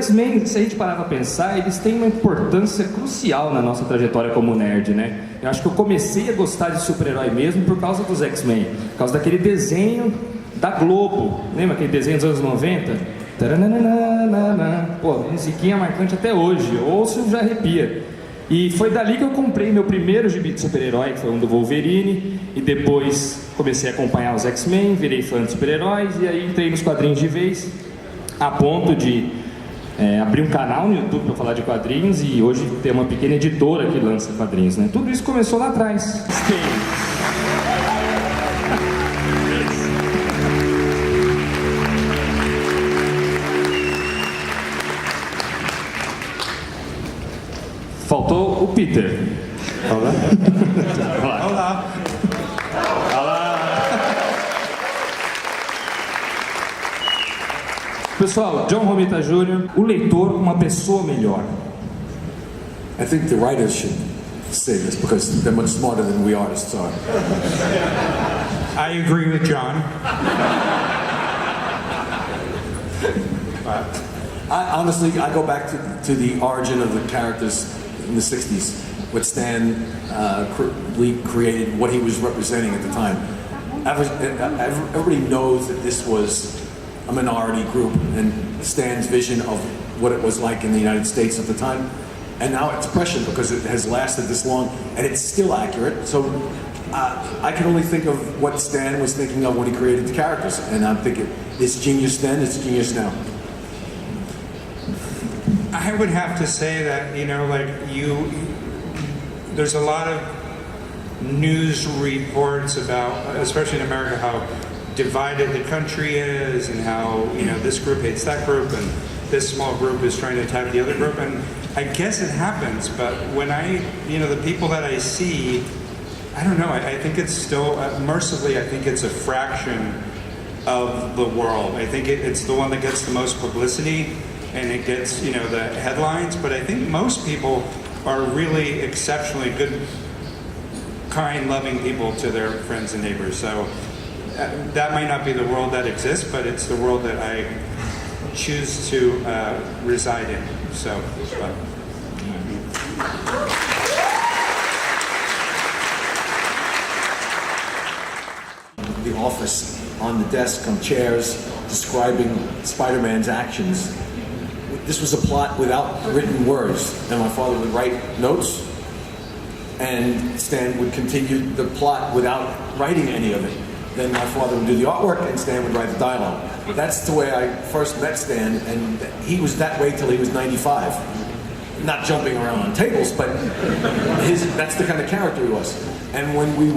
X-Men, se a gente parar pra pensar, eles têm uma importância crucial na nossa trajetória como nerd, né? Eu acho que eu comecei a gostar de super-herói mesmo por causa dos X-Men, por causa daquele desenho da Globo. Lembra aquele desenho dos anos 90? Pô, musiquinha marcante até hoje, ouço e já arrepia. E foi dali que eu comprei meu primeiro gibi de super-herói, que foi um do Wolverine, e depois comecei a acompanhar os X-Men, virei fã de super-heróis, e aí entrei nos quadrinhos de vez, a ponto de abrir um canal no YouTube para falar de quadrinhos, e hoje ter uma pequena editora que lança quadrinhos, né? Tudo isso começou lá atrás. Faltou o Peter. Olá. Olá. Olá. Olá. Pessoal, John Romita Jr., o leitor, uma pessoa melhor. I think the writers should say this because they're much smarter than we artists are. I agree with John. Honestly, I go back to the origin of the characters in the 60s, what Stan Lee created, what he was representing at the time. Everybody knows that this was a minority group and Stan's vision of what it was like in the United States at the time. And now it's prescient because it has lasted this long and it's still accurate. So I can only think of what Stan was thinking of when he created the characters. And I'm thinking, it's genius then, it's genius now. I would have to say that, you know, like there's a lot of news reports about, especially in America, how divided the country is and how, you know, this group hates that group and this small group is trying to attack the other group. And I guess it happens, but when you know, the people that I see, I don't know, I think it's still, mercifully, I think it's a fraction of the world. I think it's the one that gets the most publicity and it gets, you know, the headlines, but I think most people are really exceptionally good, kind, loving people to their friends and neighbors. So that might not be the world that exists, but it's the world that I choose to reside in. So, The office, on the desk, on chairs, describing Spider-Man's actions. This was a plot without written words, and my father would write notes, and Stan would continue the plot without writing any of it. Then my father would do the artwork, and Stan would write the dialogue. That's the way I first met Stan, and he was that way till he was 95. Not jumping around on tables, but that's the kind of character he was. And when we